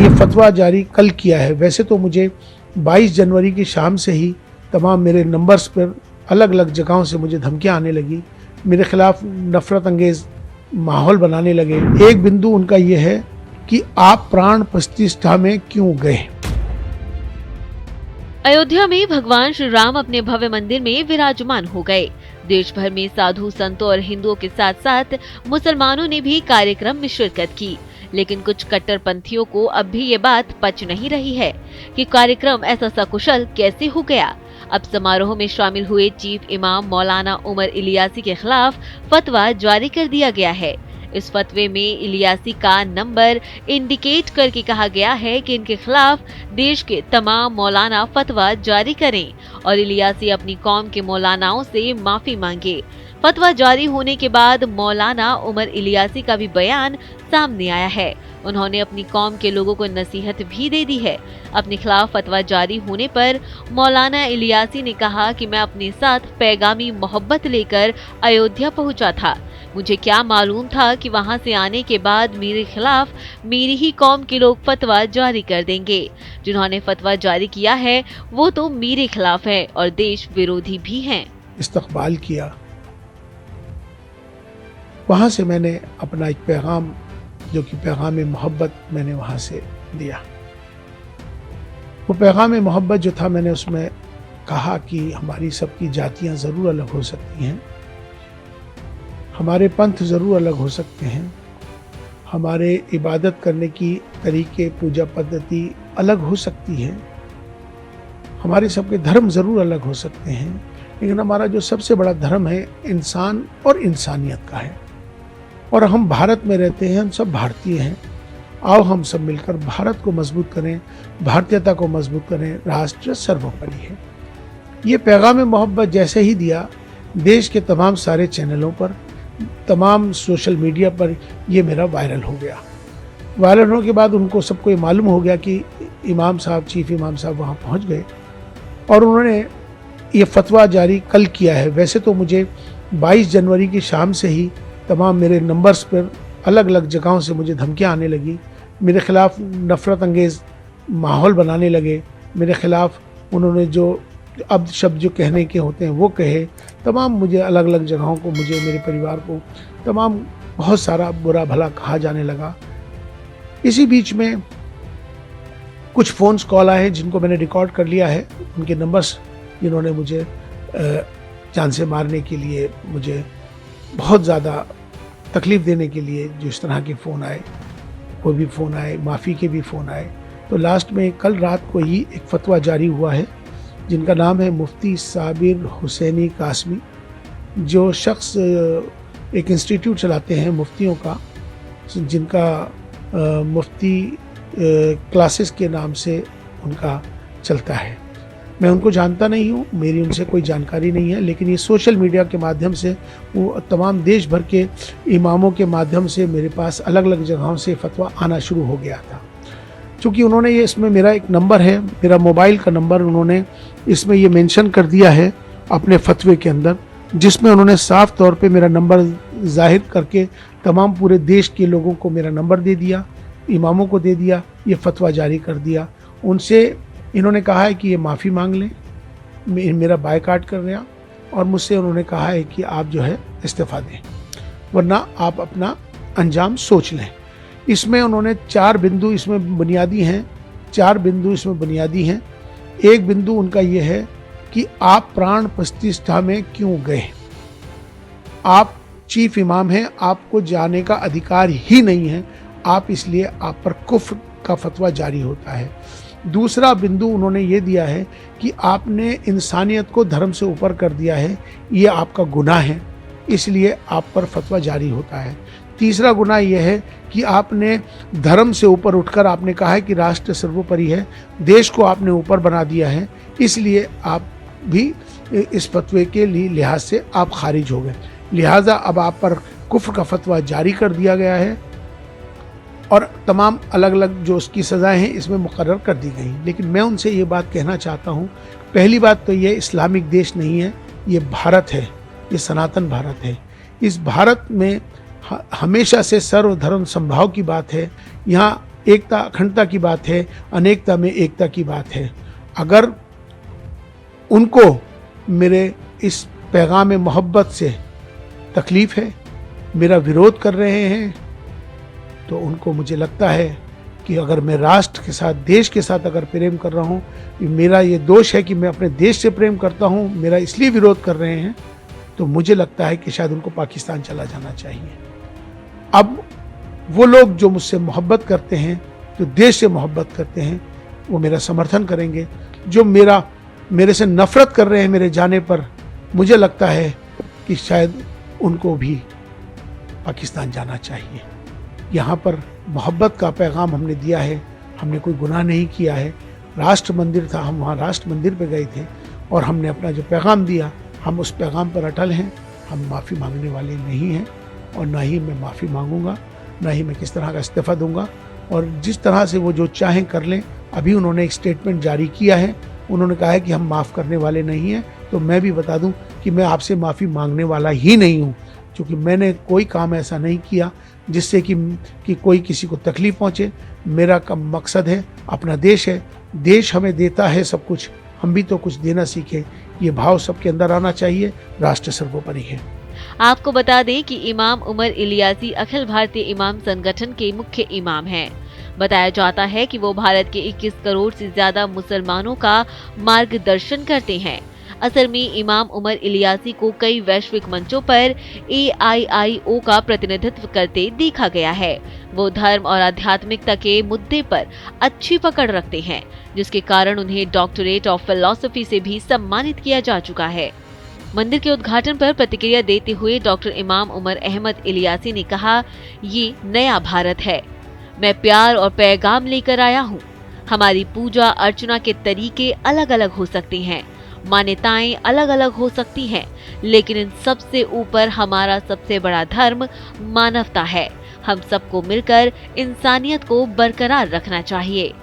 ये फतवा जारी कल किया है। वैसे तो मुझे 22 जनवरी की शाम से ही तमाम मेरे नंबर्स पर अलग अलग जगहों से मुझे धमकियां आने लगी, मेरे खिलाफ नफरत अंगेज माहौल बनाने लगे। एक बिंदु उनका ये है कि आप प्राण प्रतिष्ठा में क्यों गए। अयोध्या में भगवान श्री राम अपने भव्य मंदिर में विराजमान हो गए। देश भर में साधु संतों और हिंदुओं के साथ साथ मुसलमानों ने भी कार्यक्रम में शिरकत की, लेकिन कुछ कट्टरपंथियों को अब भी ये बात पच नहीं रही है कि कार्यक्रम ऐसा सकुशल कैसे हो गया। अब समारोह में शामिल हुए चीफ इमाम मौलाना उमर इलियासी के खिलाफ फतवा जारी कर दिया गया है। इस फतवे में इलियासी का नंबर इंडिकेट करके कहा गया है कि इनके खिलाफ देश के तमाम मौलाना फतवा जारी करें और इलियासी अपनी कौम के मौलानाओं से माफी मांगे। फतवा जारी होने के बाद मौलाना उमर इलियासी का भी बयान सामने आया है। उन्होंने अपनी कौम के लोगों को नसीहत भी दे दी है। अपने खिलाफ फतवा जारी होने पर मौलाना इलियासी ने कहा कि मैं अपने साथ पैगामी मोहब्बत लेकर अयोध्या पहुंचा था। मुझे क्या मालूम था कि वहां से आने के बाद मेरे खिलाफ मेरी ही कौम के लोग फतवा जारी कर देंगे। जिन्होंने फतवा जारी किया है वो तो मेरे खिलाफ है और देश विरोधी भी हैं। इस्तकबाल किया, वहां से मैंने अपना एक पैगाम, जो कि पैगाम मोहब्बत, मैंने वहां से दिया। वो पैगाम मोहब्बत जो था, मैंने उसमें कहा कि हमारी सबकी जातियां जरूर अलग हो सकती हैं, हमारे पंथ जरूर अलग हो सकते हैं, हमारे इबादत करने की तरीके, पूजा पद्धति अलग हो सकती है, हमारे सबके धर्म जरूर अलग हो सकते हैं, लेकिन हमारा जो सबसे बड़ा धर्म है इंसान और इंसानियत का है। और हम भारत में रहते हैं, हम सब भारतीय हैं। आओ हम सब मिलकर भारत को मजबूत करें, भारतीयता को मजबूत करें, राष्ट्र सर्वोपरि है। ये पैगाम मोहब्बत जैसे ही दिया, देश के तमाम सारे चैनलों पर, तमाम सोशल मीडिया पर ये मेरा वायरल हो गया। वायरल होने के बाद उनको सबको ये मालूम हो गया कि इमाम साहब, चीफ इमाम साहब वहाँ पहुँच गए और उन्होंने ये फतवा जारी कल किया है। वैसे तो मुझे 22 जनवरी की शाम से ही तमाम मेरे नंबर्स पर अलग अलग जगहों से मुझे धमकियां आने लगी, मेरे खिलाफ नफरत अंगेज माहौल बनाने लगे, मेरे खिलाफ उन्होंने जो अब शब्द जो कहने के होते हैं वो कहे, तमाम मुझे अलग अलग जगहों को, मुझे, मेरे परिवार को तमाम बहुत सारा बुरा भला कहा जाने लगा। इसी बीच में कुछ फ़ोन्स कॉल आए जिनको मैंने रिकॉर्ड कर लिया है, उनके नंबर्स, जिन्होंने मुझे जान से मारने के लिए, मुझे बहुत ज़्यादा तकलीफ़ देने के लिए जो इस तरह के फ़ोन आए, वो भी फ़ोन आए, माफ़ी के भी फ़ोन आए। तो लास्ट में कल रात को ही एक फ़तवा जारी हुआ है, जिनका नाम है मुफ्ती साबिर हुसैनी कासमी, जो शख्स एक इंस्टीट्यूट चलाते हैं मुफ्तियों का, जिनका मुफ्ती क्लासेस के नाम से उनका चलता है। मैं उनको जानता नहीं हूँ, मेरी उनसे कोई जानकारी नहीं है, लेकिन ये सोशल मीडिया के माध्यम से, वो तमाम देश भर के इमामों के माध्यम से मेरे पास अलग अलग जगहों से फतवा आना शुरू हो गया था। चूँकि उन्होंने ये, इसमें मेरा एक नंबर है, मेरा मोबाइल का नंबर उन्होंने इसमें ये मेंशन कर दिया है अपने फतवे के अंदर, जिसमें उन्होंने साफ तौर पे मेरा नंबर जाहिर करके तमाम पूरे देश के लोगों को मेरा नंबर दे दिया, इमामों को दे दिया, ये फतवा जारी कर दिया। उनसे इन्होंने कहा है कि ये माफ़ी मांग लें, मेरा बायकाट कर रहे हैं, और मुझसे उन्होंने कहा है कि आप जो है इस्तीफ़ा दें, वरना आप अपना अंजाम सोच लें। इसमें उन्होंने 4 बिंदु इसमें बुनियादी हैं, 4 बिंदु इसमें बुनियादी हैं। एक बिंदु उनका ये है कि आप प्राण प्रतिष्ठा में क्यों गए। आप चीफ इमाम हैं, आपको जाने का अधिकार ही नहीं है, आप इसलिए आप पर कुफ्र का फतवा जारी होता है। दूसरा बिंदु उन्होंने ये दिया है कि आपने इंसानियत को धर्म से ऊपर कर दिया है, ये आपका गुनाह है, इसलिए आप पर फतवा जारी होता है। तीसरा गुनाह यह है कि आपने धर्म से ऊपर उठकर आपने कहा है कि राष्ट्र सर्वोपरि है, देश को आपने ऊपर बना दिया है, इसलिए आप भी इस फतवे के लिहाज से आप खारिज हो गए। लिहाजा अब आप पर कुफ्र का फतवा जारी कर दिया गया है और तमाम अलग अलग जो उसकी सज़ाएं हैं इसमें मुकर्रर कर दी गई। लेकिन मैं उनसे ये बात कहना चाहता हूँ, पहली बात तो ये इस्लामिक देश नहीं है, ये भारत है, ये सनातन भारत है। इस भारत में हमेशा से सर्वधर्म समभाव की बात है। यहाँ एकता अखंडता की बात है, अनेकता में एकता की बात है। अगर उनको मेरे इस पैगाम मोहब्बत से तकलीफ है, मेरा विरोध कर रहे हैं, तो उनको मुझे लगता है कि अगर मैं राष्ट्र के साथ, देश के साथ अगर प्रेम कर रहा हूँ, मेरा ये दोष है कि मैं अपने देश से प्रेम करता हूँ, मेरा इसलिए विरोध कर रहे हैं, तो मुझे लगता है कि शायद उनको पाकिस्तान चला जाना चाहिए। अब वो लोग जो मुझसे मोहब्बत करते हैं, जो देश से मोहब्बत करते हैं, वो मेरा समर्थन करेंगे। जो मेरे से नफरत कर रहे हैं मेरे जाने पर, मुझे लगता है कि शायद उनको भी पाकिस्तान जाना चाहिए। यहाँ पर मोहब्बत का पैगाम हमने दिया है, हमने कोई गुनाह नहीं किया है। राष्ट्र मंदिर था, हम वहाँ राष्ट्र मंदिर पे गए थे और हमने अपना जो पैगाम दिया, हम उस पैगाम पर अटल हैं। हम माफ़ी मांगने वाले नहीं हैं और ना ही मैं माफ़ी मांगूंगा, ना ही मैं किस तरह का इस्तीफ़ा दूंगा। और जिस तरह से वो जो चाहें कर लें। अभी उन्होंने एक स्टेटमेंट जारी किया है, उन्होंने कहा है कि हम माफ़ करने वाले नहीं हैं। तो मैं भी बता दूं कि मैं आपसे माफ़ी मांगने वाला ही नहीं हूं, क्योंकि मैंने कोई काम ऐसा नहीं किया जिससे कि कोई किसी को तकलीफ पहुंचे। मेरा का मकसद है, अपना देश है, देश हमें देता है सब कुछ, हम भी तो कुछ देना सीखें। ये भाव सबके अंदर आना चाहिए। राष्ट्र सर्वोपरि है। आपको बता दें कि इमाम उमर इलियासी अखिल भारतीय इमाम संगठन के मुख्य इमाम हैं। बताया जाता है कि वो भारत के 21 करोड़ से ज्यादा मुसलमानों का मार्गदर्शन करते हैं। असल में इमाम उमर इलियासी को कई वैश्विक मंचों पर AIIO का प्रतिनिधित्व करते देखा गया है। वो धर्म और आध्यात्मिकता के मुद्दे पर अच्छी पकड़ रखते हैं, जिसके कारण उन्हें डॉक्टरेट ऑफ फिलॉसफी से भी सम्मानित किया जा चुका है। मंदिर के उद्घाटन पर प्रतिक्रिया देते हुए डॉक्टर इमाम उमर अहमद इलियासी ने कहा, ये नया भारत है, मैं प्यार और पैगाम लेकर आया हूँ। हमारी पूजा अर्चना के तरीके अलग अलग हो सकते हैं, मान्यताएं अलग अलग हो सकती हैं, लेकिन इन सबसे ऊपर हमारा सबसे बड़ा धर्म मानवता है। हम सबको मिलकर इंसानियत को बरकरार रखना चाहिए।